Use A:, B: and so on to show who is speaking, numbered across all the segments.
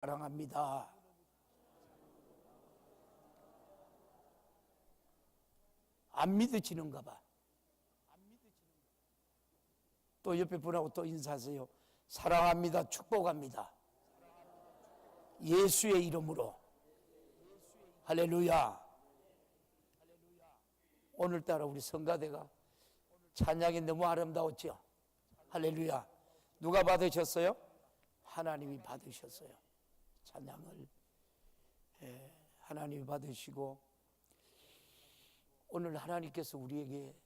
A: 사랑합니다. 안 믿어지는가 봐. 또 옆에 분하고 또 인사하세요. 사랑합니다. 축복합니다. 예수의 이름으로. 할렐루야. 오늘따라 우리 성가대가 찬양이 너무 아름다웠죠. 할렐루야. 누가 받으셨어요? 하나님이 받으셨어요. 찬양을 하나님이 받으시고, 오늘 하나님께서 우리에게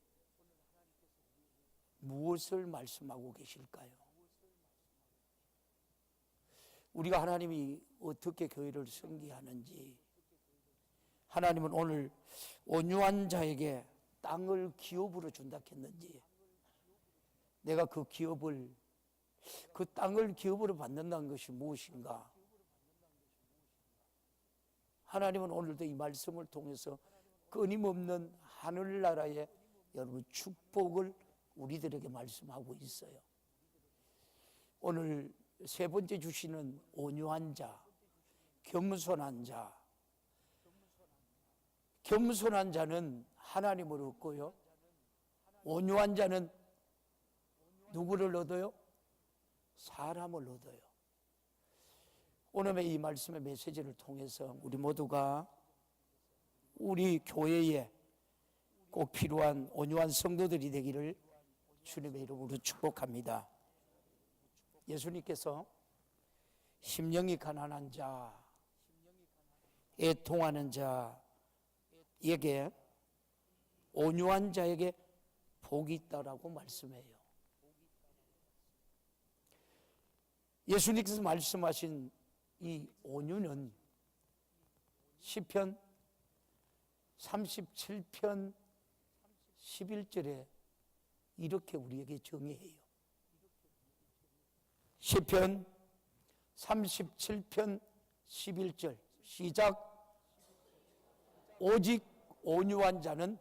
A: 무엇을 말씀하고 계실까요? 우리가 하나님이 어떻게 교회를 섬기하는지, 하나님은 오늘 온유한 자에게 땅을 기업으로 준다 했는지, 내가 그 땅을 기업으로 받는다는 것이 무엇인가? 하나님은 오늘도 이 말씀을 통해서 끊임없는 하늘나라의 여러분 축복을 우리들에게 말씀하고 있어요. 오늘 세 번째 주시는 온유한 자, 겸손한 자. 겸손한 자는 하나님을 얻고요, 온유한 자는 누구를 얻어요? 사람을 얻어요. 오늘의 이 말씀의 메시지를 통해서 우리 모두가 우리 교회에 꼭 필요한 온유한 성도들이 되기를 주님의 이름으로 축복합니다. 예수님께서 심령이 가난한 자, 애통하는 자에게, 온유한 자에게 복이 있다라고 말씀해요. 예수님께서 말씀하신 이 온유는 시편 37편 11절에 이렇게 우리에게 정의해요. 시편 37편 11절 시작. 오직 온유한 자는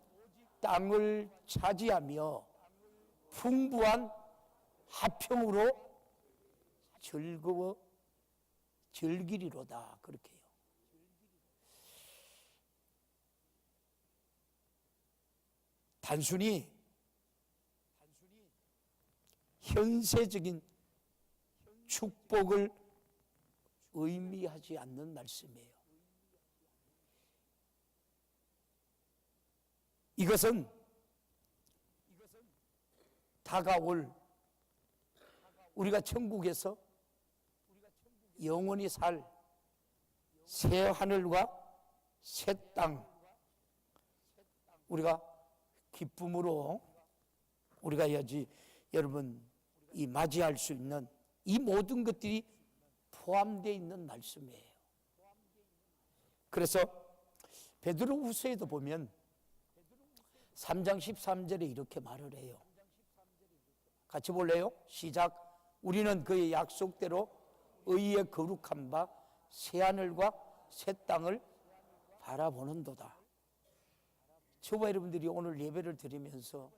A: 땅을 차지하며 풍부한 화평으로 즐거워 즐기리로다. 그렇게 해요. 단순히 현세적인 축복을 의미하지 않는 말씀이에요. 이것은 다가올 우리가 천국에서 영원히 살 새 하늘과 새 땅, 우리가 기쁨으로 우리가 여러분 이 맞이할 수 있는 이 모든 것들이 포함되어 있는 말씀이에요. 그래서 베드로후서에도 보면 3장 13절에 이렇게 말을 해요. 같이 볼래요? 시작. 우리는 그의 약속대로 의의 거룩한 바 새하늘과 새 땅을 바라보는도다. 저와 여러분들이 오늘 예배를 드리면서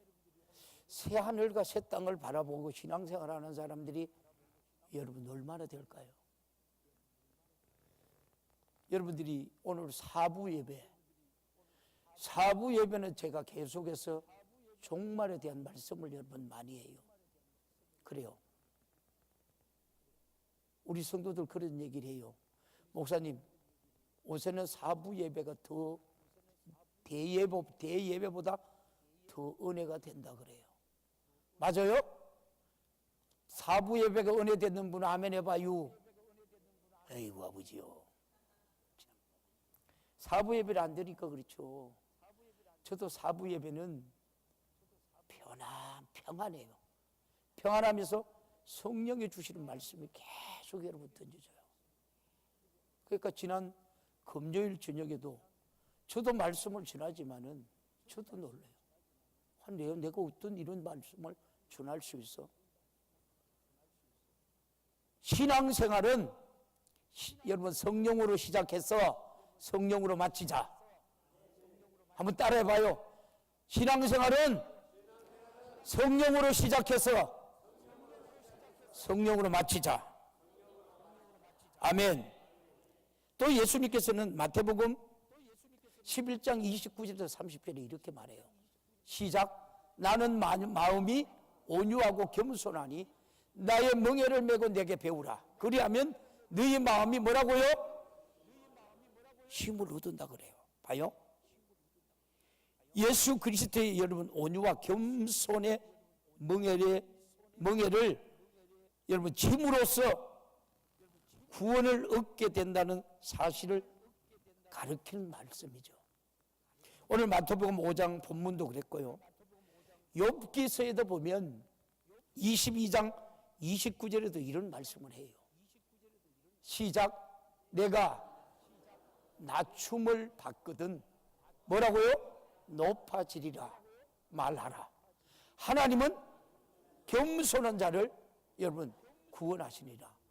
A: 새하늘과 새 땅을 바라보고 신앙생활하는 사람들이 여러분 얼마나 될까요? 여러분들이 오늘 사부 예배는 제가 계속해서 종말에 대한 말씀을 여러분 많이 해요. 그래요. 우리 성도들 그런 얘기를 해요. 목사님, 요새는 사부 예배가 더 대예배보다 더 은혜가 된다 그래요. 맞아요? 사부 예배가 은혜 되는 분은 아멘 해봐요. 아이고 아버지요. 사부 예배를 안 드리니까 그렇죠. 저도 사부 예배는 평안해요. 평안하면서 성령이 주시는 말씀이 계속 여러분 던져져요. 그러니까 지난 금요일 저녁에도 저도 말씀을 전하지만은 저도 놀라요. 내가 어떤 이런 말씀을 전할 수 있어? 신앙생활은 여러분 성령으로 시작해서 성령으로 마치자. 한번 따라해봐요. 신앙생활은 성령으로 시작해서 성령으로 마치자. 아멘. 또 예수님께서는 마태복음 11장 29절에서 30절에 이렇게 말해요. 시작. 나는 마음이 온유하고 겸손하니 나의 멍에를 메고 내게 배우라. 그리하면 너희 마음이 뭐라고요? 힘을 얻는다 그래요. 봐요. 예수 그리스도의 여러분 온유와 겸손의 멍에를 여러분 짐으로써 구원을 얻게 된다는 사실을 가르치는 말씀이죠. 오늘 마태복음 5장 본문도 그랬고요. 욥기서에도 보면 22장 29절에도 이런 말씀을 해요. 시작. 내가 낮춤을 받거든 뭐라고요? 높아지리라 말하라. 하나님은 겸손한 자를 여러분 구원하시니라.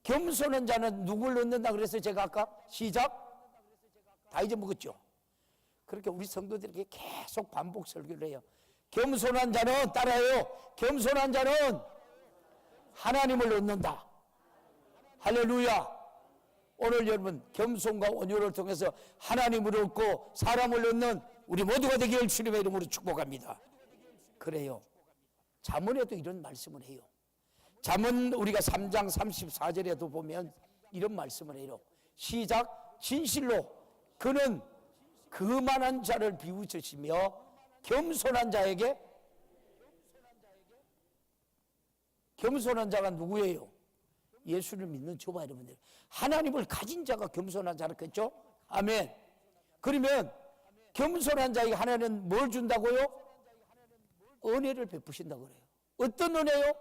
A: 겸손한 자는 누굴 얻는다 그랬어요? 제가 아까 시작. 다 잊어먹었죠. 그렇게 우리 성도들에게 계속 반복 설교를 해요. 겸손한 자는 따라해요. 겸손한 자는 하나님을 얻는다. 할렐루야. 오늘 여러분 겸손과 온유를 통해서 하나님을 얻고 사람을 얻는 우리 모두가 되기를 주님의 이름으로 축복합니다. 그래요. 잠언에도 이런 말씀을 해요. 잠언 우리가 3장 34절에도 보면 이런 말씀을 해요. 시작. 진실로 그는 그만한 자를 비웃으시며 겸손한 자에게, 겸손한 자가 누구예요? 예수를 믿는 저와 여러분들, 하나님을 가진 자가 겸손한 자라겠죠? 아멘. 그러면 겸손한 자에게 하나님은 뭘 준다고요? 은혜를 베푸신다고 그래요. 어떤 은혜요?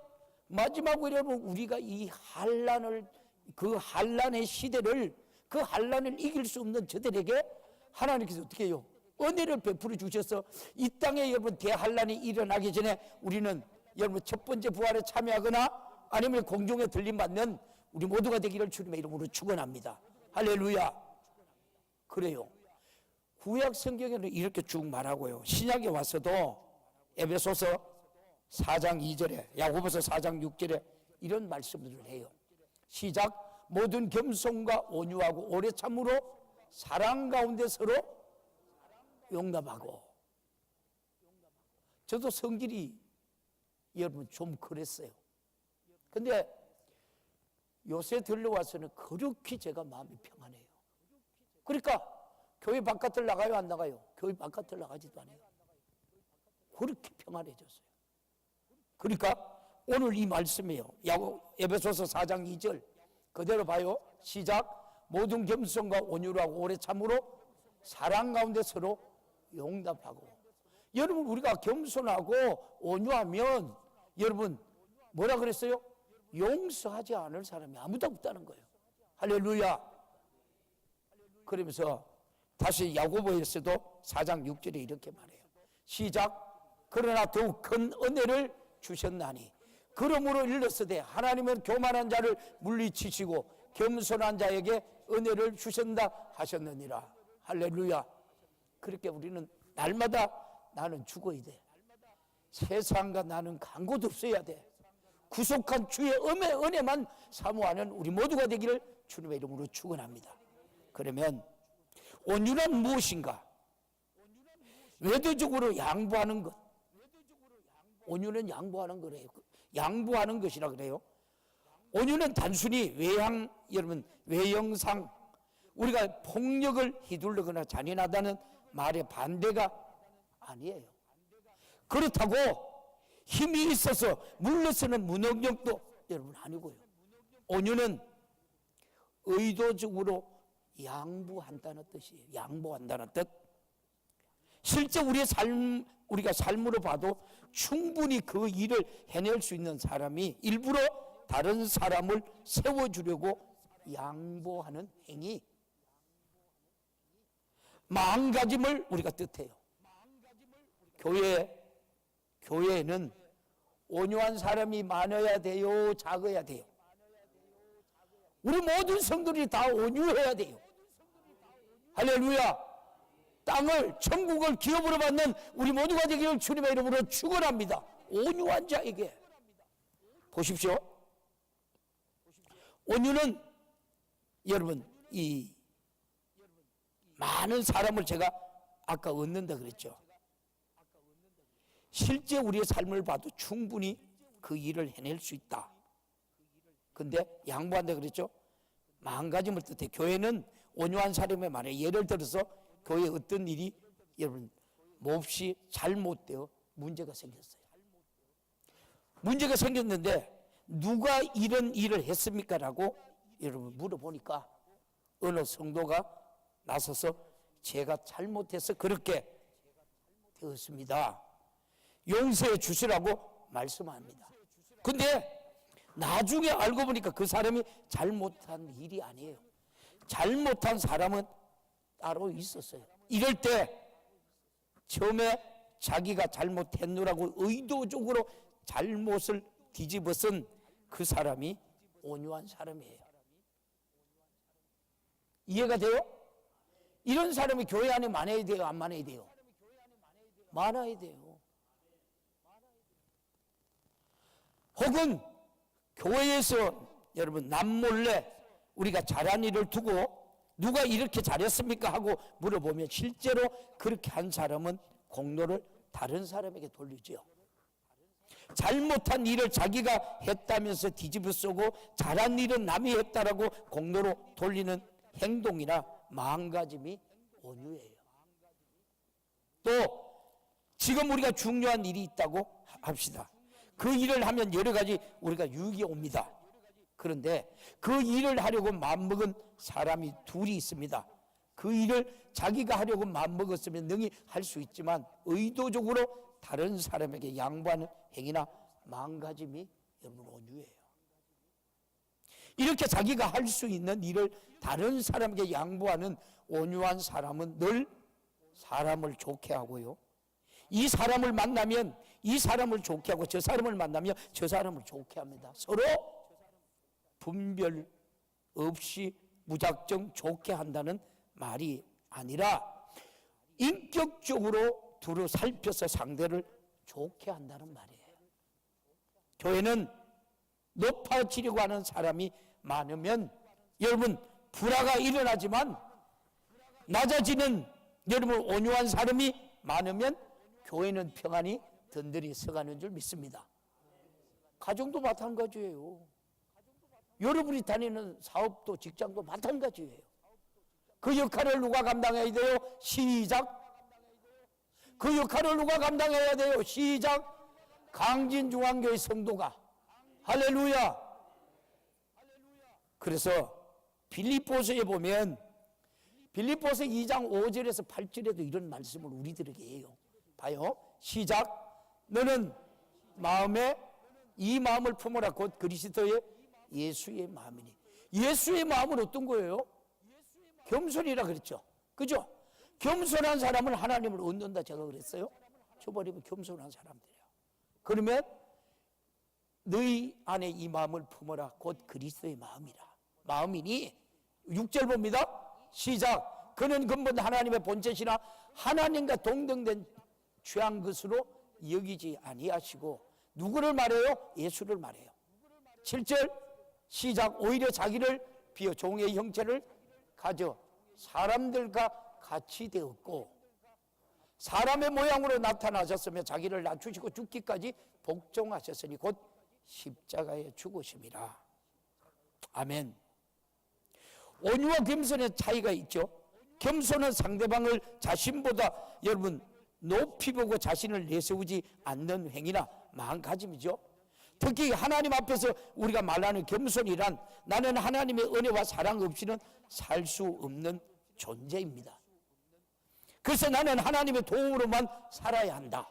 A: 마지막으로 여러분 우리가 이 환난을, 그 환난의 시대를, 그 환난을 이길 수 없는 저들에게 하나님께서 어떻게 해요? 은혜를 베풀어 주셔서 이 땅에 여러분 대환난이 일어나기 전에 우리는 여러분 첫 번째 부활에 참여하거나 아니면 공중에 들림받는 우리 모두가 되기를 주님의 이름으로 축원합니다. 할렐루야. 그래요. 구약 성경에는 이렇게 쭉 말하고요. 신약에 와서도 에베소서 4장 2절에, 야고보서 4장 6절에 이런 말씀들을 해요. 시작. 모든 겸손과 온유하고 오래 참으로 사랑 가운데 서로 용납하고. 저도 성질이 여러분 좀 그랬어요. 근데 요새 들러와서는 그렇게 제가 마음이 평안해요. 그러니까 교회 바깥을 나가요, 안 나가요? 교회 바깥을 나가지도 않아요. 그렇게 평안해졌어요. 그러니까 오늘 이 말씀이에요. 에베소서 4장 2절 그대로 봐요. 시작. 모든 겸손과 온유하고 오래 참으로 사랑 가운데 서로 용납하고. 여러분 우리가 겸손하고 온유하면 여러분 뭐라 그랬어요? 용서하지 않을 사람이 아무도 없다는 거예요. 할렐루야. 그러면서 다시 야고보에서도 4장 6절에 이렇게 말해요. 시작. 그러나 더욱 큰 은혜를 주셨나니 그러므로 일렀으되 하나님은 교만한 자를 물리치시고 겸손한 자에게 은혜를 주신다 하셨느니라. 할렐루야. 그렇게 우리는 날마다 나는 죽어야 돼. 세상과 나는 간 곳 없어야 돼. 구속한 주의 은혜만 사모하는 우리 모두가 되기를 주님의 이름으로 축원합니다. 그러면 온유란 무엇인가? 외도적으로 양보하는 것. 온유는 양보하는 거래요. 양보하는 것이라 그래요. 온유는 단순히 여러분 외형상 우리가 폭력을 휘둘르거나 잔인하다는 말의 반대가 아니에요. 그렇다고 힘이 있어서 물러서는 무능력도 여러분 아니고요. 온유는 의도적으로 양보한다는 뜻이에요. 양보한다는 뜻. 실제 우리가 삶으로 봐도 충분히 그 일을 해낼 수 있는 사람이 일부러 다른 사람을 세워주려고 양보하는 행위, 마음가짐을 우리가 뜻해요. 교회에는 온유한 사람이 많아야 돼요? 작아야 돼요? 우리 모든 성도들이 다 온유해야 돼요. 할렐루야. 땅을, 천국을 기업으로 받는 우리 모두가 되기를 주님의 이름으로 축원합니다. 온유한 자에게. 보십시오. 온유는 여러분 이 많은 사람을 제가 아까 얻는다 그랬죠. 실제 우리의 삶을 봐도 충분히 그 일을 해낼 수 있다. 근데 양보한다 그랬죠. 마음가짐을 뜻해. 교회는 온유한 사람의 말에 예를 들어서 교회에 어떤 일이 여러분 몹시 잘못되어 문제가 생겼어요. 문제가 생겼는데 누가 이런 일을 했습니까? 라고 여러분 물어보니까 어느 성도가 나서서 제가 잘못해서 그렇게 되었습니다. 용서해 주시라고 말씀합니다. 근데 나중에 알고 보니까 그 사람이 잘못한 일이 아니에요. 잘못한 사람은 따로 있었어요. 이럴 때 처음에 자기가 잘못했노라고 의도적으로 잘못을 뒤집어 쓴 그 사람이 온유한 사람이에요. 이해가 돼요? 이런 사람이 교회 안에 많아야 돼요? 안 많아야 돼요? 많아야 돼요. 혹은 교회에서 여러분 남몰래 우리가 잘한 일을 두고 누가 이렇게 잘했습니까? 하고 물어보면 실제로 그렇게 한 사람은 공로를 다른 사람에게 돌리죠. 잘못한 일을 자기가 했다면서 뒤집어 쓰고 잘한 일은 남이 했다라고 공로로 돌리는 행동이나 마음가짐이 온유예요. 또 지금 우리가 중요한 일이 있다고 합시다. 그 일을 하면 여러 가지 우리가 유익이 옵니다. 그런데 그 일을 하려고 마음먹은 사람이 둘이 있습니다. 그 일을 자기가 하려고 마음먹었으면 능히 할 수 있지만 의도적으로 다른 사람에게 양보하는 행위나 마음가짐이 여러분 온유예요. 이렇게 자기가 할 수 있는 일을 다른 사람에게 양보하는 온유한 사람은 늘 사람을 좋게 하고요. 이 사람을 만나면 이 사람을 좋게 하고 저 사람을 만나면 저 사람을 좋게 합니다. 서로 분별 없이 무작정 좋게 한다는 말이 아니라 인격적으로 두루 살펴서 상대를 좋게 한다는 말이에요. 교회는 높아지려고 하는 사람이 많으면 여러분 불화가 일어나지만 낮아지는 여러분 온유한 사람이 많으면 교회는 평안히 든든히 서가는 줄 믿습니다. 가정도 마찬가지예요. 여러분이 다니는 사업도 직장도 마찬가지예요. 그 역할을 누가 감당해야 돼요? 시작. 그 역할을 누가 감당해야 돼요? 시작. 강진중앙교회 성도가. 할렐루야. 그래서 빌립보서에 보면 빌립보서 2장 5절에서 8절에도 이런 말씀을 우리들에게 해요. 봐요. 시작. 너는 마음에 이 마음을 품어라. 곧 그리스도의 예수의 마음이니. 예수의 마음은 어떤 거예요? 겸손이라 그랬죠. 그죠? 겸손한 사람은 하나님을 얻는다 제가 그랬어요. 저버리면 겸손한 사람들이에요. 그러면 너희 안에 이 마음을 품어라. 곧 그리스도의 마음이라. 마음이니 6절 봅니다. 시작. 그는 근본 하나님의 본체시나 하나님과 동등된 취한 것으로 여기지 아니하시고 누구를 말해요? 예수를 말해요. 7절 시작. 오히려 자기를 비어 종의 형체를 가져 사람들과 같이 되었고 사람의 모양으로 나타나셨으며 자기를 낮추시고 죽기까지 복종하셨으니 곧 십자가에 죽으심이라. 아멘. 온유와 겸손의 차이가 있죠. 겸손은 상대방을 자신보다 여러분 높이 보고 자신을 내세우지 않는 행위나 마음가짐이죠. 특히 하나님 앞에서 우리가 말하는 겸손이란 나는 하나님의 은혜와 사랑 없이는 살 수 없는 존재입니다. 그래서 나는 하나님의 도움으로만 살아야 한다.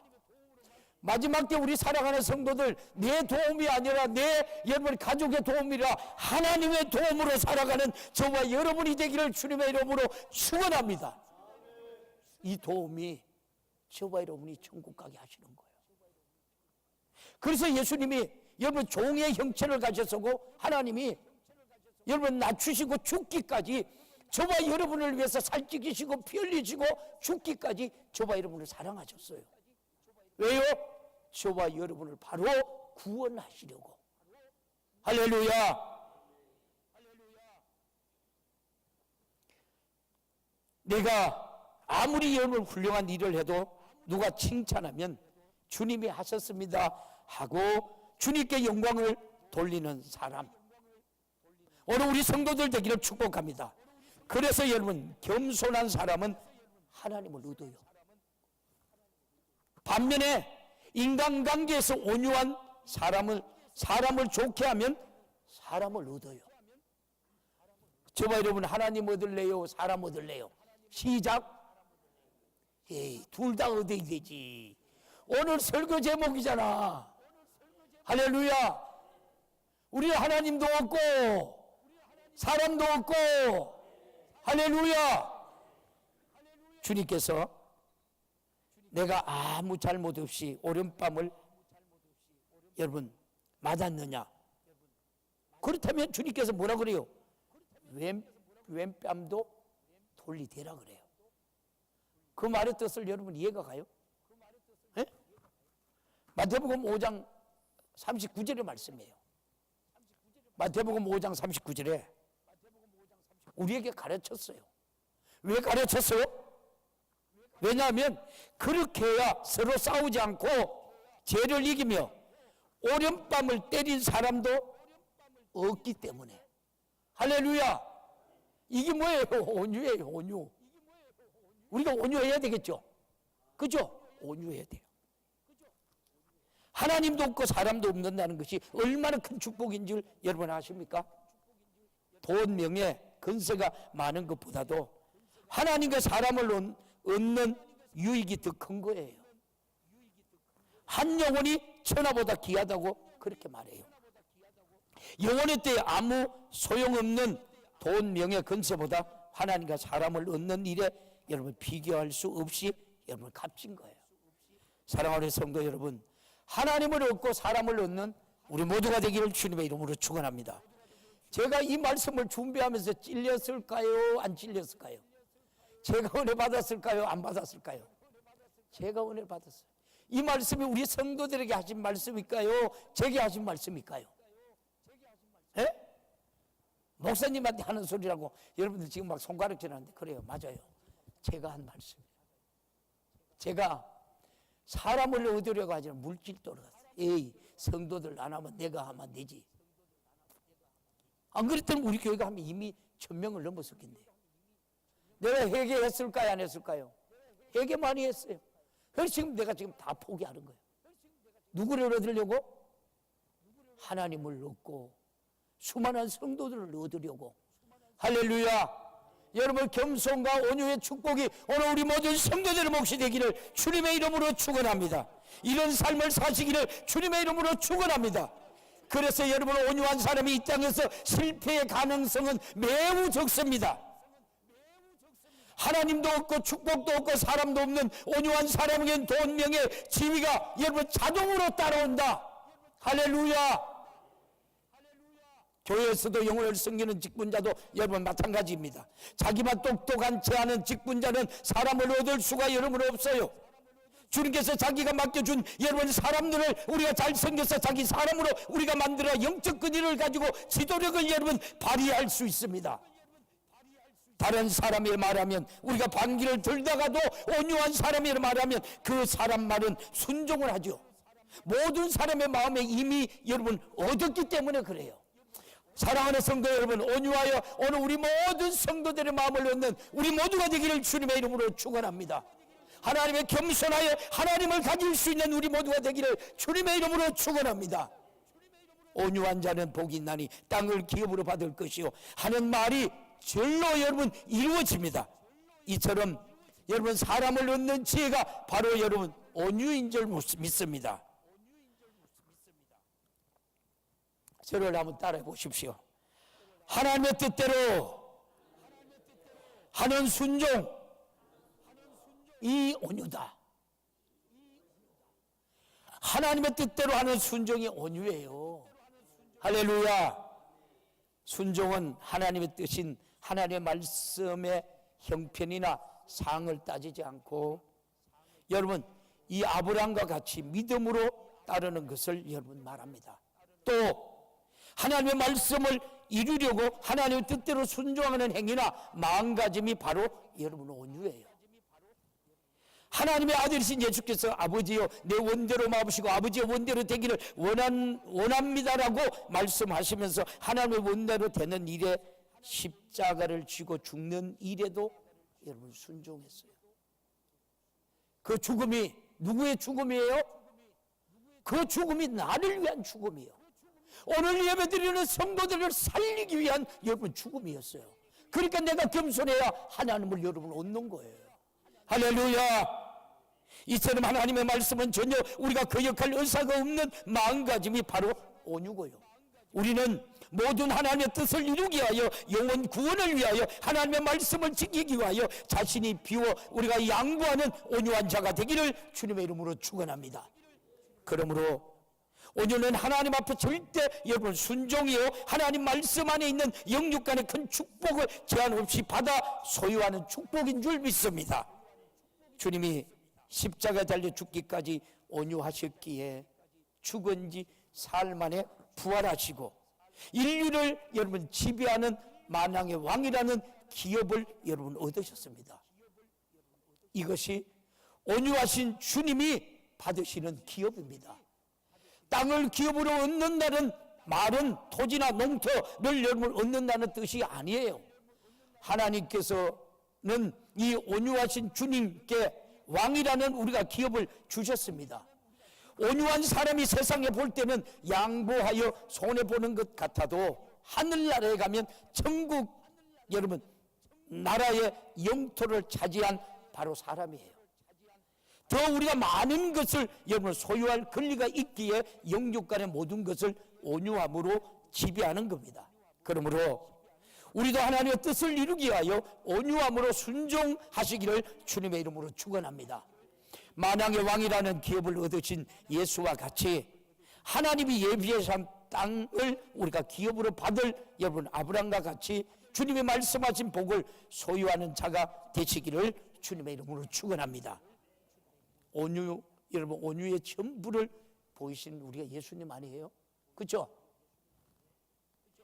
A: 마지막 때 우리 사랑하는 성도들 내 도움이 아니라 내 여러분 가족의 도움이라 하나님의 도움으로 살아가는 저와 여러분이 되기를 주님의 이름으로 축원합니다. 이 도움이 저와 여러분이 천국 가게 하시는 거예요. 그래서 예수님이 여러분 종의 형체를 가졌고 하나님이 여러분 낮추시고 죽기까지 저와 여러분을 위해서 살찌기시고 피 흘리시고 죽기까지 저와 여러분을 사랑하셨어요. 왜요? 저와 여러분을 바로 구원하시려고. 할렐루야. 내가 아무리 여러분 훌륭한 일을 해도 누가 칭찬하면 주님이 하셨습니다 하고 주님께 영광을 돌리는 사람, 오늘 우리 성도들 되기를 축복합니다. 그래서 여러분 겸손한 사람은 하나님을 얻어요. 반면에 인간관계에서 온유한 사람을 좋게 하면 사람을 얻어요. 저봐 여러분, 하나님 얻을래요? 사람 얻을래요? 시작. 둘 다 얻어야 되지. 오늘 설교 제목이잖아. 할렐루야. 우리 하나님도 얻고 사람도 얻고, 할렐루야. 주님께서 내가 아무 잘못 없이 오른밤을 여러분 맞았느냐? 그렇다면 주님께서 뭐라 그래요? 왼뺨도 돌리대라 그래요. 그 말의 뜻을 여러분 이해가 가요? 네? 마태복음 5장 39절의 말씀이에요. 마태복음 5장 39절에 우리에게 가르쳤어요. 왜 가르쳤어요? 왜냐하면 그렇게 해야 서로 싸우지 않고 죄를 이기며 오른밤을 때린 사람도 없기 때문에. 할렐루야. 이게 뭐예요? 온유예요. 온유. 우리가 온유해야 되겠죠. 그죠? 온유해야 돼요. 하나님도 없고 사람도 없는다는 것이 얼마나 큰 축복인 줄 여러분 아십니까? 돈, 명예, 건세가 많은 것보다도 하나님과 사람을 얻는 유익이 더 큰 거예요. 한 영혼이 천하보다 귀하다고 그렇게 말해요. 영혼의 때에 아무 소용없는 돈, 명예, 건세보다 하나님과 사람을 얻는 일에 여러분 비교할 수 없이 여러분 값진 거예요. 사랑하는 성도 여러분, 하나님을 얻고 사람을 얻는 우리 모두가 되기를 주님의 이름으로 축원합니다. 제가 이 말씀을 준비하면서 찔렸을까요? 안 찔렸을까요? 제가 은혜 받았을까요? 안 받았을까요? 제가 은혜 받았어요. 이 말씀이 우리 성도들에게 하신 말씀일까요? 제게 하신 말씀일까요? 예? 목사님한테 하는 소리라고 여러분들 지금 막 손가락질 하는데, 그래요, 맞아요. 제가 한 말씀이에요. 제가 사람을 얻으려고 하지 않아 물질 떨어졌어요. 에이, 성도들 안 하면 내가 하면 되지. 안 그랬더니 우리 교회가 하면 이미 1000명을 넘었을 텐데. 내가 회개했을까요? 안 했을까요? 회개 많이 했어요. 그래서 지금 내가 다 포기하는 거예요. 누구를 얻으려고? 하나님을 얻고 수많은 성도들을 얻으려고. 할렐루야. 여러분 겸손과 온유의 축복이 오늘 우리 모든 성도들의 몫이 되기를 주님의 이름으로 축원합니다. 이런 삶을 사시기를 주님의 이름으로 축원합니다. 그래서 여러분 온유한 사람이 이 땅에서 실패의 가능성은 매우 적습니다. 하나님도 없고 축복도 없고 사람도 없는 온유한 사람에겐 돈, 명예, 지위가 여러분 자동으로 따라온다. 할렐루야. 교회에서도 영혼을 섬기는 직분자도 여러분 마찬가지입니다. 자기만 똑똑한 채 하는 직분자는 사람을 얻을 수가 여러분 없어요. 주님께서 자기가 맡겨준 여러분 사람들을 우리가 잘 섬겨서 자기 사람으로 우리가 만들어 영적 근위를 가지고 지도력을 여러분 발휘할 수 있습니다. 다른 사람이 말하면 우리가 반기를 들다가도 온유한 사람이 말하면 그 사람 말은 순종을 하죠. 모든 사람의 마음에 이미 여러분 얻었기 때문에 그래요. 사랑하는 성도 여러분, 온유하여 오늘 우리 모든 성도들의 마음을 얻는 우리 모두가 되기를 주님의 이름으로 축원합니다. 하나님의 겸손하여 하나님을 가질 수 있는 우리 모두가 되기를 주님의 이름으로 축원합니다. 온유한 자는 복이 있나니 땅을 기업으로 받을 것이요 하는 말이 절로 여러분 이루어집니다. 이처럼 여러분 사람을 얻는 지혜가 바로 여러분 온유인 줄 믿습니다. 저를 한번 따라해 보십시오. 하나님의 뜻대로 하는 순종, 이 온유다. 하나님의 뜻대로 하는 순종이 온유예요. 할렐루야. 순종은 하나님의 뜻인 하나님의 말씀의 형편이나 상을 따지지 않고 여러분 이 아브라함과 같이 믿음으로 따르는 것을 여러분 말합니다. 또 하나님의 말씀을 이루려고 하나님의 뜻대로 순종하는 행위나 마음가짐이 바로 여러분 온유예요. 하나님의 아들이신 예수께서 아버지여 내 원대로 마옵시고 아버지의 원대로 되기를 원합니다라고 말씀하시면서 하나님의 원대로 되는 일에 십자가를 쥐고 죽는 일에도 여러분 순종했어요. 그 죽음이 누구의 죽음이에요? 그 죽음이 나를 위한 죽음이에요. 오늘 예배드리는 성도들을 살리기 위한 여러분 죽음이었어요. 그러니까 내가 겸손해야 하나님을 여러분 얻는 거예요. 할렐루야. 이처럼 하나님의 말씀은 전혀 우리가 거역할 의사가 없는 마음가짐이 바로 온유고요. 우리는 모든 하나님의 뜻을 이루기 위하여 영혼 구원을 위하여 하나님의 말씀을 지키기 위하여 자신이 비워 우리가 양보하는 온유한 자가 되기를 주님의 이름으로 축원합니다. 그러므로 온유는 하나님 앞에 절대 여러분 순종이요 하나님 말씀 안에 있는 영육간의 큰 축복을 제한 없이 받아 소유하는 축복인 줄 믿습니다. 주님이 십자가에 달려 죽기까지 온유하셨기에 죽은 지 사흘 만에 부활하시고 인류를 여러분 지배하는 만왕의 왕이라는 기업을 여러분 얻으셨습니다. 이것이 온유하신 주님이 받으시는 기업입니다. 땅을 기업으로 얻는다는 말은 토지나 농토를 여러분 얻는다는 뜻이 아니에요. 하나님께서는 이 온유하신 주님께 왕이라는 우리가 기업을 주셨습니다. 온유한 사람이 세상에 볼 때는 양보하여 손해보는 것 같아도 하늘나라에 가면 천국 여러분 나라의 영토를 차지한 바로 사람이에요. 더 우리가 많은 것을 여러분 소유할 권리가 있기에 영육간의 모든 것을 온유함으로 지배하는 겁니다. 그러므로 우리도 하나님의 뜻을 이루기 위하여 온유함으로 순종하시기를 주님의 이름으로 축원합니다. 만왕의 왕이라는 기업을 얻으신 예수와 같이 하나님이 예비하신 땅을 우리가 기업으로 받을 여러분 아브라함과 같이 주님이 말씀하신 복을 소유하는 자가 되시기를 주님의 이름으로 축원합니다. 온유, 여러분 온유의 전부를 보이신 우리가 예수님 아니에요? 그렇죠?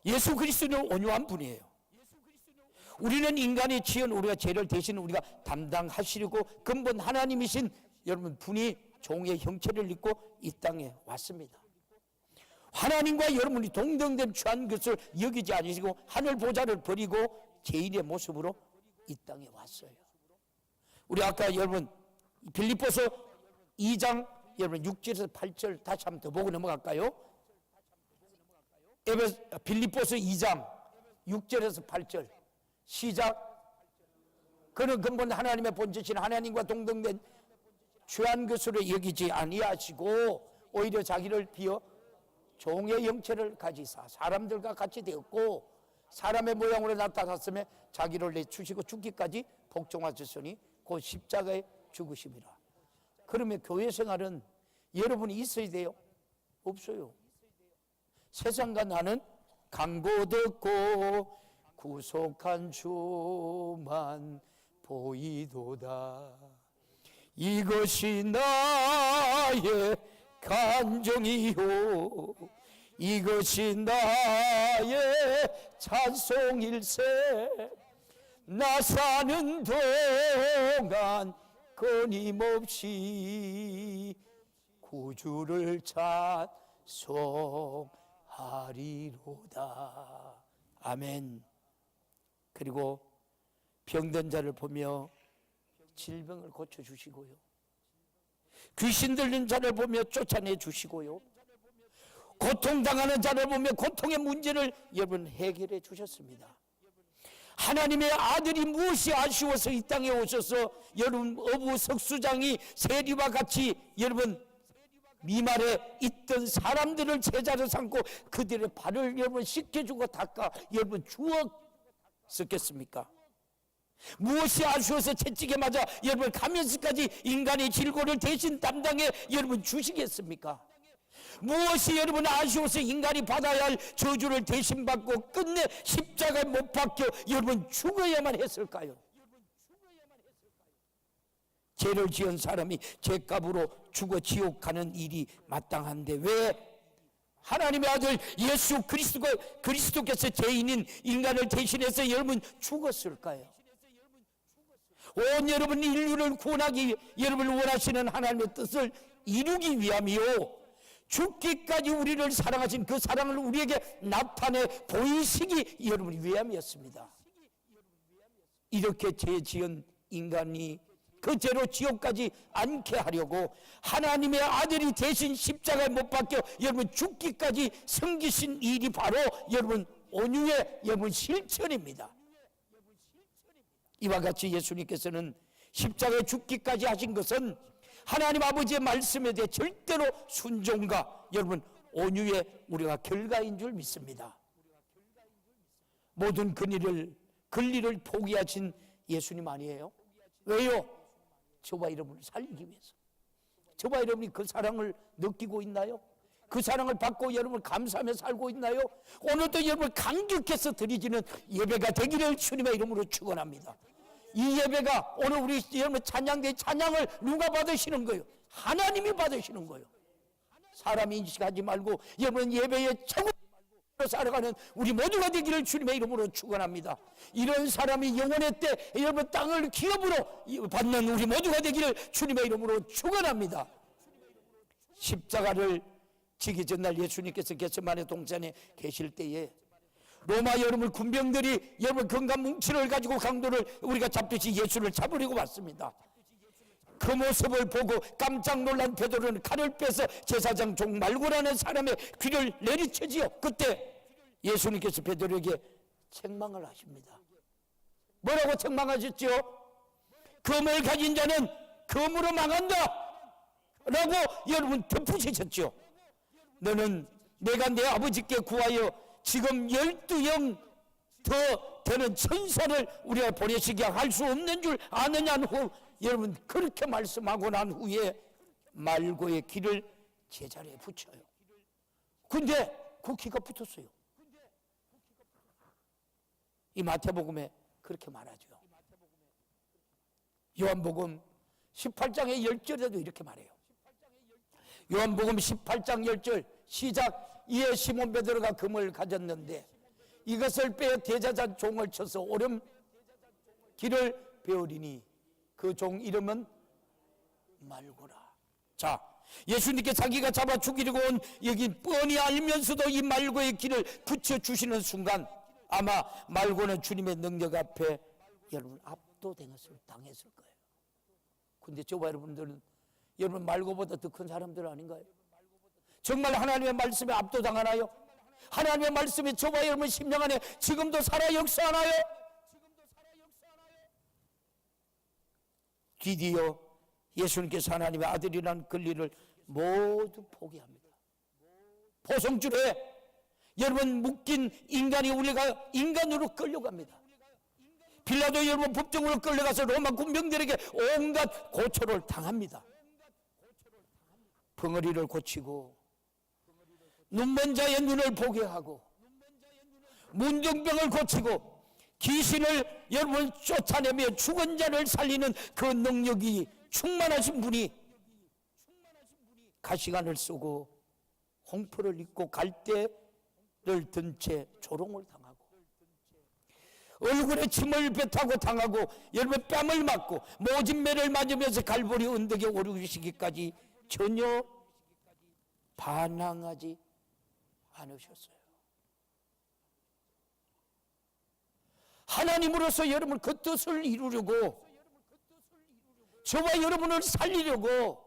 A: 예수 그리스도는 온유한 분이에요. 우리는 인간이 지은 우리가 죄를 대신 우리가 담당하시려고 근본 하나님이신 여러분 분이 종의 형체를 입고 이 땅에 왔습니다. 하나님과 여러분이 동등됨 취한 것을 여기지 않으시고 하늘 보좌를 버리고 죄인의 모습으로 이 땅에 왔어요. 우리 아까 여러분 빌립보서 2장 여러분 6절에서 8절 다시 한번 더 보고 넘어갈까요? 빌립보서 2장 6절에서 8절 시작. 그는 근본 하나님의 본체신 하나님과 동등된 죄한 것으로 여기지 아니하시고 오히려 자기를 비어 종의 형체를 가지사 사람들과 같이 되었고 사람의 모양으로 나타났으며 자기를 내주시고 죽기까지 복종하셨으니 곧 십자가에 죽으심이라. 그러면 교회 생활은 여러분이 있어야 돼요? 없어요. 세상과 나는 강고 듣고 구속한 주만 보이도다. 이것이 나의 간정이요 이것이 나의 찬송일세. 나 사는 동안 끊임없이 구주를 찬송하리로다. 아멘. 그리고 병든 자를 보며 질병을 고쳐주시고요, 귀신 들린 자를 보며 쫓아내 주시고요, 고통당하는 자를 보며 고통의 문제를 여러분 해결해 주셨습니다. 하나님의 아들이 무엇이 아쉬워서 이 땅에 오셔서 여러분 어부 석수장이 세리와 같이 여러분 미말에 있던 사람들을 제자로 삼고 그들의 발을 여러분 씻겨주고 닦아 여러분 주었었겠습니까? 무엇이 아쉬워서 채찍에 맞아 여러분 가면서까지 인간의 질고를 대신 담당해 여러분 주시겠습니까? 무엇이 여러분 아쉬워서 인간이 받아야 할 저주를 대신 받고 끝내 십자가에 못 박혀 여러분 죽어야만 했을까요? 죄를 지은 사람이 죄값으로 죽어 지옥 가는 일이 마땅한데 왜 하나님의 아들 예수 그리스도께서 죄인인 인간을 대신해서 여러분 죽었을까요? 온 여러분 인류를 구원하기 여러분을 원하시는 하나님의 뜻을 이루기 위함이요, 죽기까지 우리를 사랑하신 그 사랑을 우리에게 나타내 보이시기 여러분이 위함이었습니다. 이렇게 죄 지은 인간이 그 죄로 지옥까지 않게 하려고 하나님의 아들이 대신 십자가에 못 박혀 여러분 죽기까지 섬기신 일이 바로 여러분 온유의 여러분 실천입니다. 이와 같이 예수님께서는 십자가에 죽기까지 하신 것은 하나님 아버지의 말씀에 대해 절대로 순종과 여러분 온유의 우리가 결과인 줄 믿습니다. 모든 근리를 포기하신 예수님 아니에요? 왜요? 저와 여러분을 살리기 위해서. 저와 여러분이 그 사랑을 느끼고 있나요? 그 사랑을 받고 여러분 감사하며 살고 있나요? 오늘도 여러분 감격해서 드리지는 예배가 되기를 주님의 이름으로 축원합니다. 이 예배가 오늘 우리 여러분 찬양대의 찬양을 누가 받으시는 거예요? 하나님이 받으시는 거예요. 사람이 인식하지 말고 여러분 예배의 최고로 살아가는 우리 모두가 되기를 주님의 이름으로 축원합니다. 이런 사람이 영원의 때 여러분 땅을 기업으로 받는 우리 모두가 되기를 주님의 이름으로 축원합니다. 십자가를 지기 전날 예수님께서 겟세마네 동산에 계실 때에 로마 여러분 군병들이 여러분 건강 뭉치를 가지고 강도를 우리가 잡듯이 예수를 잡으려고 왔습니다. 그 모습을 보고 깜짝 놀란 베드로는 칼을 빼서 제사장 종 말고라는 사람의 귀를 내리쳐지요. 그때 예수님께서 베드로에게 책망을 하십니다. 뭐라고 책망하셨죠? 검을 가진 자는 검으로 망한다 라고 여러분 덧붙이셨죠. 너는 내가 내 아버지께 구하여 지금 12영 더 되는 천사를 우리가 보내시게 할 수 없는 줄 아느냐 후 여러분 그렇게 말씀하고 난 후에 말고의 귀를 제자리에 붙여요. 근데 그 귀가 붙었어요. 이 마태복음에 그렇게 말하죠. 요한복음 18장의 10절에도 이렇게 말해요. 요한복음 18장 10절 시작. 이에 시몬 베드로가 금을 가졌는데 이것을 빼어 대제사장 종을 쳐서 오름 길을 배우리니 그 종 이름은 말고라. 자, 예수님께 자기가 잡아 죽이려고 온 여기 뻔히 알면서도 이 말고의 길을 붙여주시는 순간 아마 말고는 주님의 능력 앞에 여러분 압도당했을 거예요. 근데 저와 여러분들은 여러분 말고보다 더 큰 사람들 아닌가요? 정말 하나님의 말씀에 압도당하나요? 하나님의 말씀이 저와 여러분 심령 안에 지금도 살아 역사하나요? 드디어 예수님께서 하나님의 아들이라는 권리를 모두 포기합니다. 포성줄에 여러분 묶인 인간이 우리가 인간으로 끌려갑니다. 빌라도 여러분 법정으로 끌려가서 로마 군병들에게 온갖 고초를 당합니다. 벙어리를 고치고 눈먼 자의 눈을 보게 하고 문둥병을 고치고 귀신을 여러분 쫓아내며 죽은 자를 살리는 그 능력이 충만하신 분이 가시관을 쓰고 홍포를 입고 갈대를 든 채 조롱을 당하고 얼굴에 침을 뱉하고 당하고 여러분 뺨을 맞고 모진매를 맞으면서 갈보리 언덕에 오르시기까지 전혀 반항하지 않으셨어요. 하나님으로서 여러분 그 뜻을 이루려고 저와 여러분을 살리려고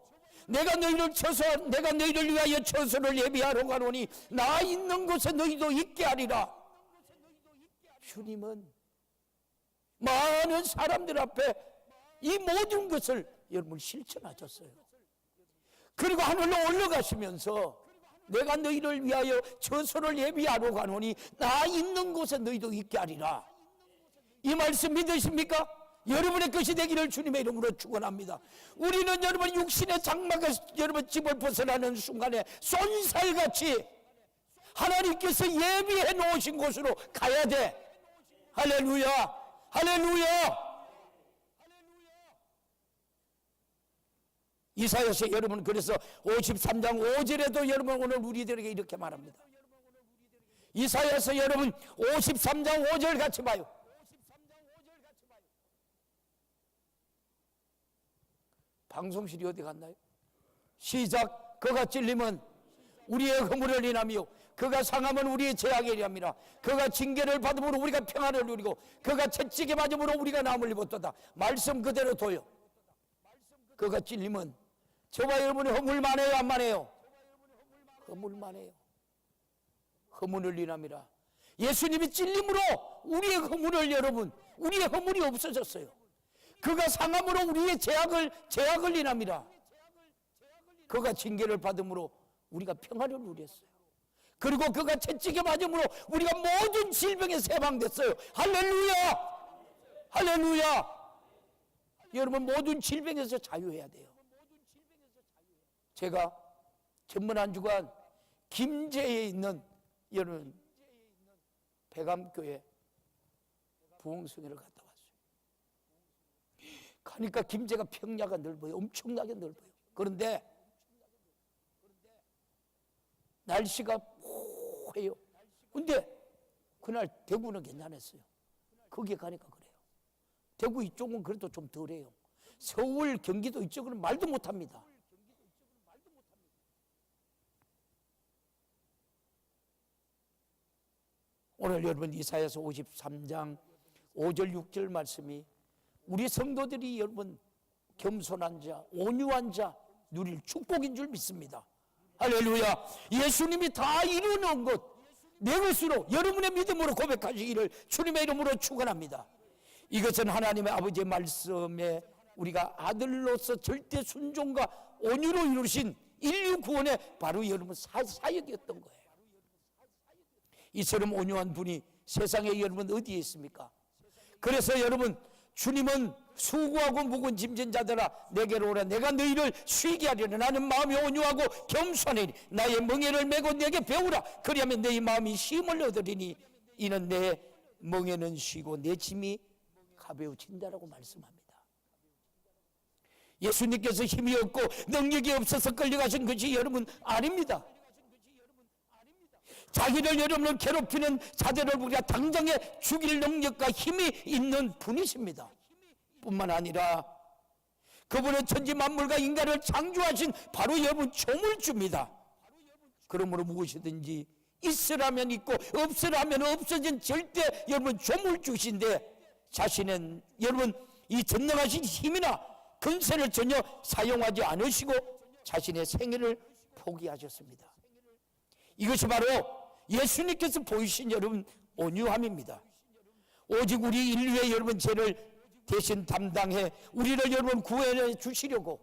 A: 내가 너희를 위하여 처소를 예비하러 가노니 나 있는 곳에 너희도 있게 하리라. 주님은 많은 사람들 앞에 이 모든 것을 여러분 실천하셨어요. 그리고 하늘로 올라가시면서 내가 너희를 위하여 처소를 예비하러 가노니 나 있는 곳에 너희도 있게 하리라. 이 말씀 믿으십니까? 여러분의 것이 되기를 주님의 이름으로 축원합니다. 우리는 여러분 육신의 장막에 여러분 집을 벗어나는 순간에 쏜살같이 하나님께서 예비해 놓으신 곳으로 가야 돼. 할렐루야, 할렐루야. 이사야서 여러분 그래서 53장 5절에도 여러분 오늘 우리들에게 이렇게 말합니다. 이사야서 여러분 53장 5절 같이 봐요. 방송실이 어디 갔나요? 시작. 그가 찔림은 우리의 허물을 인하며 그가 상함은 우리의 죄악을 인함이라. 그가 징계를 받음으로 우리가 평안을 누리고 그가 채찍에 맞음으로 우리가 남을 입었도다. 말씀 그대로 둬요. 그가 찔림은 저와 여러분이 허물 많아요 안 많아요? 허물 많아요. 허물을 인함이라. 예수님이 찔림으로 우리의 허물을 여러분 우리의 허물이 없어졌어요. 그가 상함으로 우리의 죄악을 인함이라. 그가 징계를 받음으로 우리가 평안을 누렸어요. 그리고 그가 채찍에 맞음으로 우리가 모든 질병에서 해방됐어요. 할렐루야! 할렐루야! 여러분 모든 질병에서 자유해야 돼요. 제가 전문 한 주간 김제에 있는 여러분 백암교회 부흥성회를 갔다 왔어요. 가니까 김제가 평야가 넓어요. 엄청나게 넓어요. 그런데 날씨가 모해요. 근데 그날 대구는 괜찮았어요. 거기에 가니까 그래요. 대구 이쪽은 그래도 좀 덜해요. 서울, 경기도 이쪽은 말도 못합니다. 오늘 여러분 이사야서 53장 5절 6절 말씀이 우리 성도들이 여러분 겸손한 자, 온유한 자 누릴 축복인 줄 믿습니다. 할렐루야. 예수님이 다 이루는 것 내 것으로 여러분의 믿음으로 고백하시기를 주님의 이름으로 축원합니다. 이것은 하나님의 아버지의 말씀에 우리가 아들로서 절대 순종과 온유로 이루신 인류 구원의 바로 여러분 사역이었던 거예요. 이처럼 온유한 분이 세상에 여러분 어디에 있습니까? 그래서 여러분 주님은 수고하고 무거운 짐진 자들아 내게로 오라. 내가 너희를 쉬게 하리라. 나는 마음이 온유하고 겸손하니 나의 멍에를 메고 내게 배우라. 그리하면 너희 마음이 쉼을 얻으리니 이는 내 멍에는 쉬고 내 짐이 가벼워진다라고 말씀합니다. 예수님께서 힘이 없고 능력이 없어서 끌려가신 것이 여러분 아닙니다. 자기를 여러분을 괴롭히는 자들을 우리가 당장에 죽일 능력과 힘이 있는 분이십니다. 뿐만 아니라 그분은 천지 만물과 인간을 창조하신 바로 여러분 조물주입니다. 그러므로 무엇이든지 있으라면 있고 없으라면 없어진 절대 여러분 조물주신데 자신은 여러분 이 전능하신 힘이나 근세를 전혀 사용하지 않으시고 자신의 생애를 포기하셨습니다. 이것이 바로 예수님께서 보이신 여러분 온유함입니다. 오직 우리 인류의 여러분 죄를 대신 담당해 우리를 여러분 구해 주시려고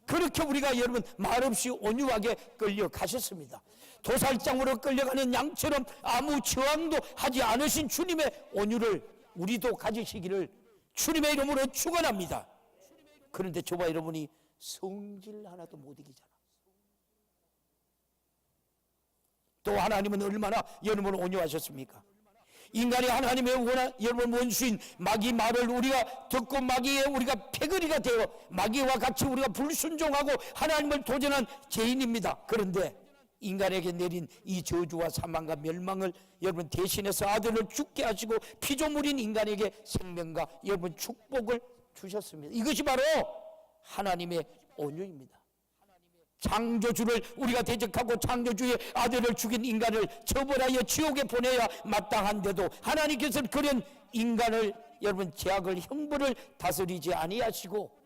A: 그렇게 우리가 여러분 말없이 온유하게 끌려가셨습니다. 도살장으로 끌려가는 양처럼 아무 저항도 하지 않으신 주님의 온유를 우리도 가지시기를 주님의 이름으로 축원합니다. 그런데 저와 여러분이 성질 하나도 못 이기잖아. 또 하나님은 얼마나 여러분을 온유하셨습니까? 인간이 하나님의 여러분 원수인 마귀 말을 우리가 듣고 마귀에 우리가 패거리가 되어 마귀와 같이 우리가 불순종하고 하나님을 도전한 죄인입니다. 그런데 인간에게 내린 이 저주와 사망과 멸망을 여러분 대신해서 아들을 죽게 하시고 피조물인 인간에게 생명과 여러분 축복을 주셨습니다. 이것이 바로 하나님의 온유입니다. 창조주를 우리가 대적하고 창조주의 아들을 죽인 인간을 처벌하여 지옥에 보내야 마땅한데도 하나님께서는 그런 인간을 여러분 죄악을 형벌을 다스리지 아니하시고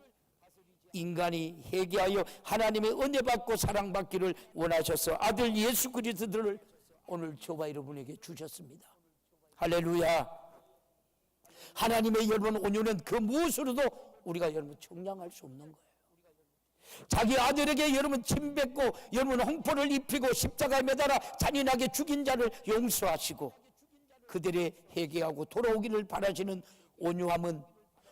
A: 인간이 회개하여 하나님의 은혜 받고 사랑받기를 원하셔서 아들 예수 그리스도를 오늘 저와 여러분에게 주셨습니다. 할렐루야. 하나님의 여러분 온유는 그 무엇으로도 우리가 여러분 청량할 수 없는 거예요. 자기 아들에게 여러분 침뱉고 여러분 홍포를 입히고 십자가에 매달아 잔인하게 죽인 자를 용서하시고 그들의 회개하고 돌아오기를 바라시는 온유함은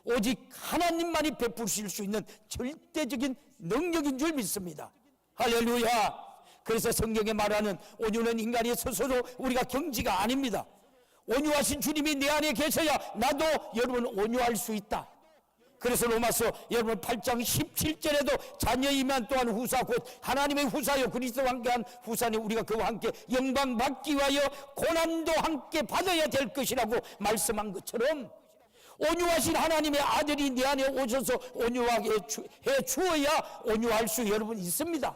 A: 오직 하나님만이 베푸실 수 있는 절대적인 능력인 줄 믿습니다. 할렐루야. 그래서 성경에 말하는 온유는 인간이 스스로 우리가 경지가 아닙니다. 온유하신 주님이 내 안에 계셔야 나도 여러분 온유할 수 있다. 그래서 로마서 여러분 8장 17절에도 자녀이면 또한 후사 곧 하나님의 후사요 그리스도와 함께한 후사니 우리가 그와 함께 영광 받기 위하여 고난도 함께 받아야 될 것이라고 말씀한 것처럼 온유하신 하나님의 아들이 내 안에 오셔서 온유하게 해 주어야 온유할 수 여러분 있습니다.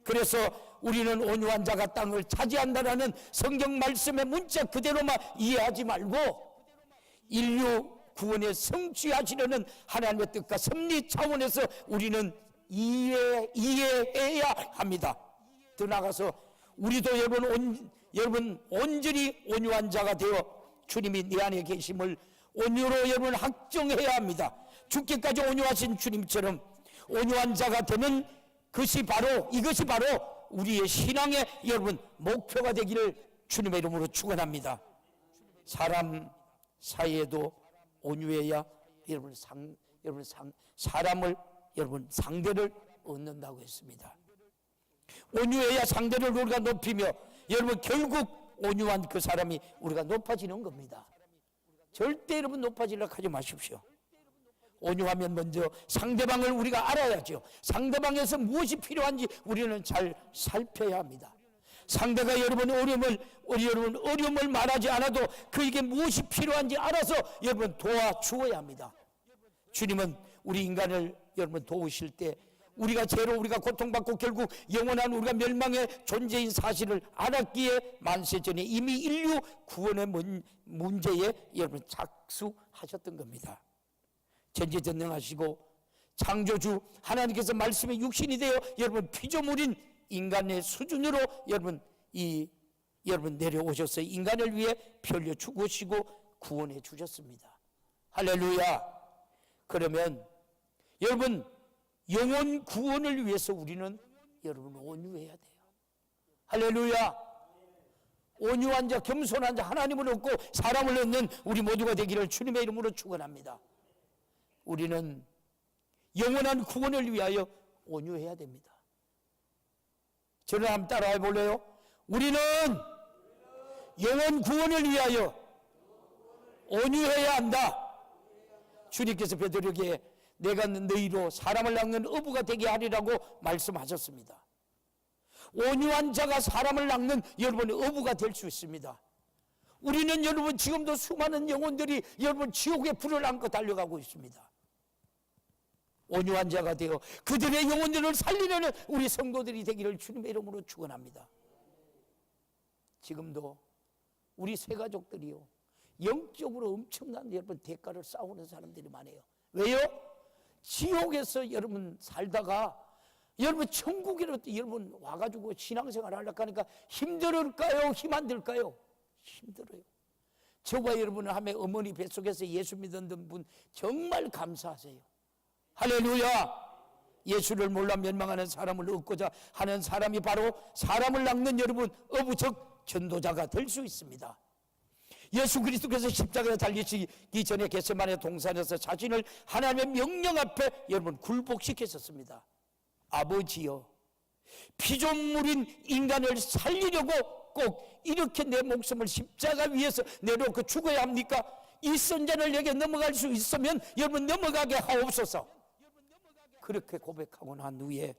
A: 그래서 우리는 온유한 자가 땅을 차지한다라는 성경 말씀의 문자 그대로만 이해하지 말고 인류 구원에 성취하시려는 하나님의 뜻과 섭리 차원에서 우리는 이해해야 합니다. 더 나아가서 우리도 여러분 온전히 온유한 자가 되어 주님이 내 안에 계심을 온유로 여러분 확정해야 합니다. 죽기까지 온유하신 주님처럼 온유한 자가 되는 이것이 바로 우리의 신앙의 여러분 목표가 되기를 주님의 이름으로 축원합니다. 사람 사이에도 온유해야 사람을 상대를 얻는다고 했습니다. 온유해야 상대를 우리가 높이며 여러분 결국 온유한 그 사람이 우리가 높아지는 겁니다. 절대 여러분 높아지려고 하지 마십시오. 온유하면 먼저 상대방을 우리가 알아야죠. 상대방에서 무엇이 필요한지 우리는 잘 살펴야 합니다. 상대가 여러분 어려움을 말하지 않아도 그에게 무엇이 필요한지 알아서 여러분 도와주어야 합니다. 주님은 우리 인간을 여러분 도우실 때 우리가 죄로 우리가 고통받고 결국 영원한 우리가 멸망의 존재인 사실을 알았기에 만세 전에 이미 인류 구원의 문제에 여러분 착수하셨던 겁니다. 전지전능하시고 창조주 하나님께서 말씀의 육신이 되어 여러분 피조물인 인간의 수준으로 여러분 내려오셔서 인간을 위해 피 흘려 죽으시고 구원해 주셨습니다. 할렐루야. 그러면 여러분 영혼 구원을 위해서 우리는 여러분 온유해야 돼요. 할렐루야. 온유한 자 겸손한 자 하나님을 얻고 사람을 얻는 우리 모두가 되기를 주님의 이름으로 축원합니다. 우리는 영원한 구원을 위하여 온유해야 됩니다. 저를 한번 따라해 볼래요? 우리는 영원 구원을 위하여 온유해야 한다. 주님께서 베드로에게 내가 너희로 사람을 낚는 어부가 되게 하리라고 말씀하셨습니다. 온유한 자가 사람을 낚는 여러분의 어부가 될 수 있습니다. 우리는 여러분 지금도 수많은 영혼들이 여러분 지옥의 불을 안고 달려가고 있습니다. 온유한 자가 되어 그들의 영혼들을 살리려는 우리 성도들이 되기를 주님의 이름으로 축원합니다. 지금도 우리 새가족들이요 영적으로 엄청난 여러분 대가를 싸우는 사람들이 많아요. 왜요? 지옥에서 여러분 살다가 여러분 천국으로 여러분 와가지고 신앙생활 하려고 하니까 힘들을까요? 힘 안 들까요? 힘들어요. 저와 여러분은 하며 어머니 뱃속에서 예수 믿었던 분 정말 감사하세요. 할렐루야. 예수를 몰라 멸망하는 사람을 얻고자 하는 사람이 바로 사람을 낚는 여러분 어부적 전도자가 될 수 있습니다. 예수 그리스도께서 십자가에 달리시기 전에 겟세마네 동산에서 자신을 하나님의 명령 앞에 여러분 굴복시켰었습니다. 아버지여, 피조물인 인간을 살리려고 꼭 이렇게 내 목숨을 십자가 위에서 내놓고 죽어야 합니까? 이 선자를 내게 넘어갈 수 있으면 여러분 넘어가게 하옵소서. 그렇게 고백하고 난 후에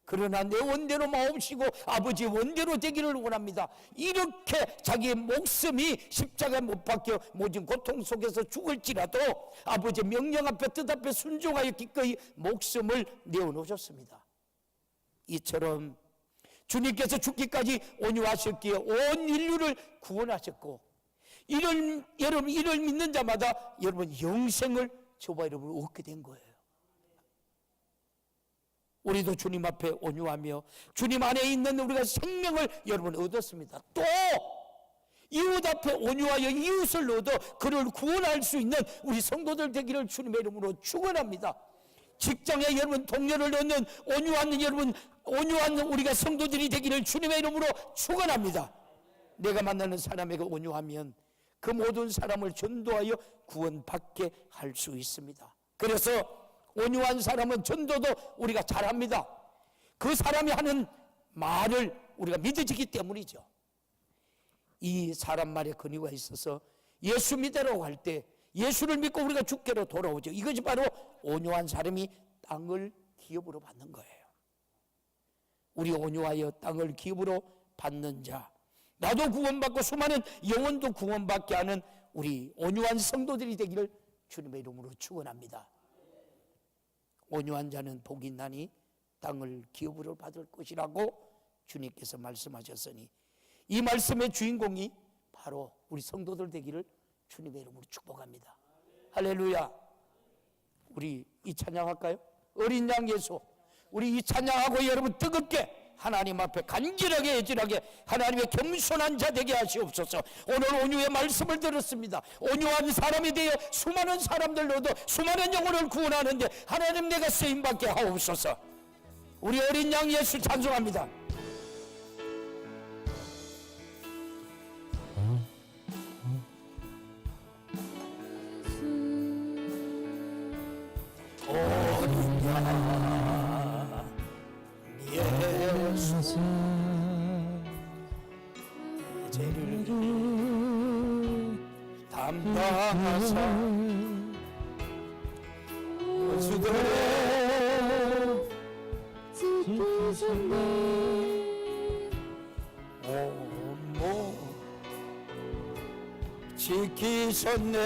A: 그러나 내 원대로 마옵시고 아버지의 원대로 되기를 원합니다. 이렇게 자기의 목숨이 십자가에 못 박혀 모진 고통 속에서 죽을지라도 아버지의 명령 앞에 뜻 앞에 순종하여 기꺼이 목숨을 내어놓으셨습니다. 이처럼 주님께서 죽기까지 온유하셨기에 온 인류를 구원하셨고 여러분 이를 믿는 자마다 여러분 영생을 저와 여러분 얻게 된 거예요. 우리도 주님 앞에 온유하며 주님 안에 있는 우리가 생명을 여러분 얻었습니다. 또 이웃 앞에 온유하여 이웃을 얻어 그를 구원할 수 있는 우리 성도들 되기를 주님의 이름으로 축원합니다. 직장에 여러분 동료를 얻는 온유한 우리가 성도들이 되기를 주님의 이름으로 축원합니다. 내가 만나는 사람에게 온유하면 그 모든 사람을 전도하여 구원받게 할 수 있습니다. 그래서 온유한 사람은 전도도 우리가 잘합니다. 그 사람이 하는 말을 우리가 믿어지기 때문이죠. 이 사람 말에 근위가 있어서 예수 믿으라고 할 때 예수를 믿고 우리가 주께로 돌아오죠. 이것이 바로 온유한 사람이 땅을 기업으로 받는 거예요. 우리 온유하여 땅을 기업으로 받는 자, 나도 구원받고 수많은 영혼도 구원받게 하는 우리 온유한 성도들이 되기를 주님의 이름으로 축원합니다. 온유한 자는 복이 있나니 땅을 기업으로 받을 것이라고 주님께서 말씀하셨으니 이 말씀의 주인공이 바로 우리 성도들 되기를 주님의 이름으로 축복합니다. 할렐루야. 우리 이 찬양할까요? 어린 양 예수. 우리 이 찬양하고 여러분 뜨겁게 하나님 앞에 간절하게 애절하게 하나님의 겸손한 자 되게 하시옵소서. 오늘 온유의 말씀을 들었습니다. 온유한 사람이 되어 수많은 사람들로도 수많은 영혼을 구원하는데 하나님 내가 쓰임받게 하옵소서. 우리 어린 양 예수 찬송합니다. 어린 양 예수 죄를 담당하사 원수들의 지키셨네 온몸 지키셨네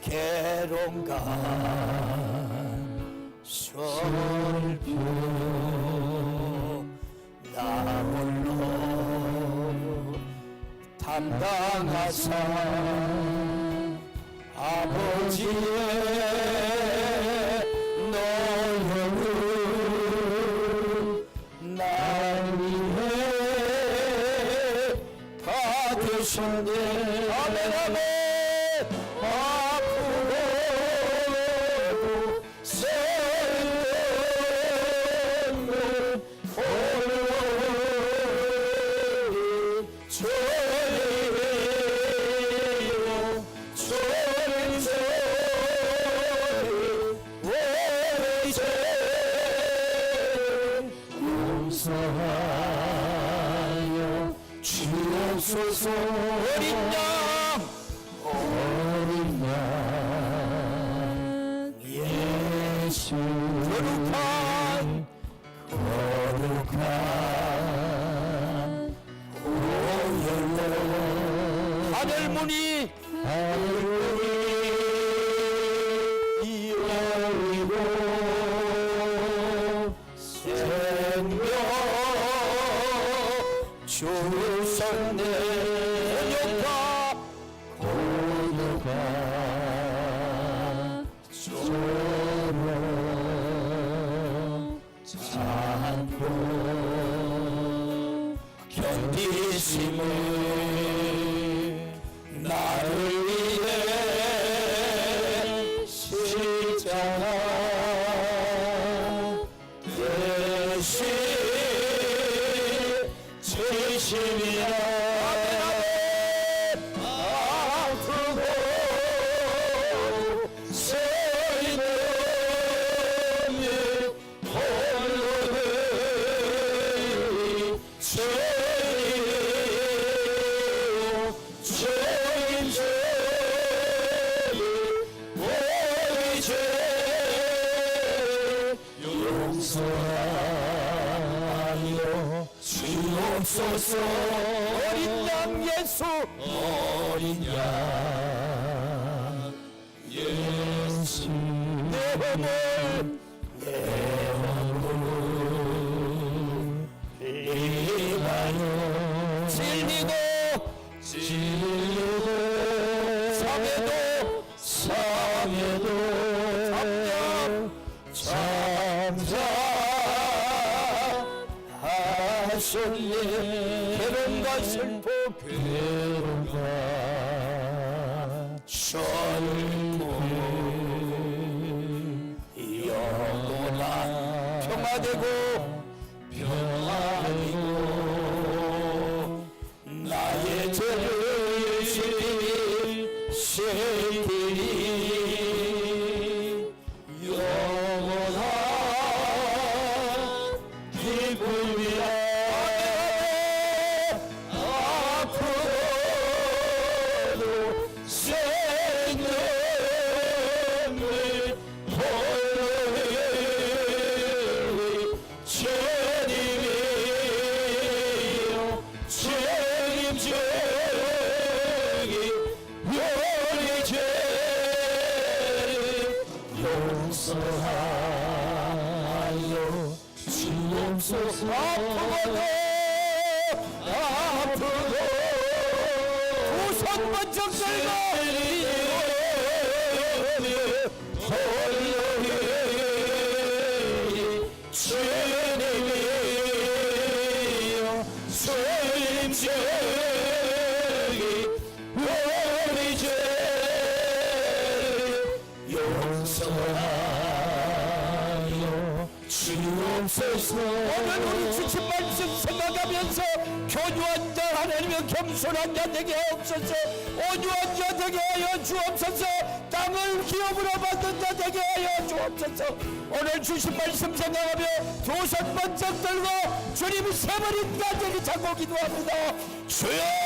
A: 괴로움과 슬픔 나 홀로 담당하사 아버지의 노여를 날 위해 다 되셨네. 아멘 아멘. 앞으로도 새로운 오늘이 주님이요 주님 우리 죄 용서하여 주옵소서. 어린 양 예수 거룩한 오열로 하늘문이 열리고 생명 주셨네. 고독한 소로 참고 견디심을 나를 위해 십자가 대신 지심이라. 용서하여 주옵소서. 어린 양 예수 어린 양 예수 내 허물 흘리나요. 질리고 상해도 잠잠하셨네. 괴로움과 슬픔 괴로움과 슬픔 영원한 평화되고 나의 죄를 씻기리 영원한 기쁨이라. 앞으로도 새로운
B: 용서하여 주옵소서.
A: 아프고 두 손 번쩍 들고
B: 주님이여 주님 저기 우리 죄 용서하여 주옵소서.
A: 오늘 우리 주신 말씀 생각하면서 교류한 자 하나님의 겸손한 자 되게 하옵소서. 온유한 자 되게 하여 주옵소서. 땅을 기업으로 만든 자 되게 하여 주옵소서. 오늘 주신 말씀 생각하며 두 손 번쩍 들고 주님이 세버린 자들이 찾고 기도합니다. 주여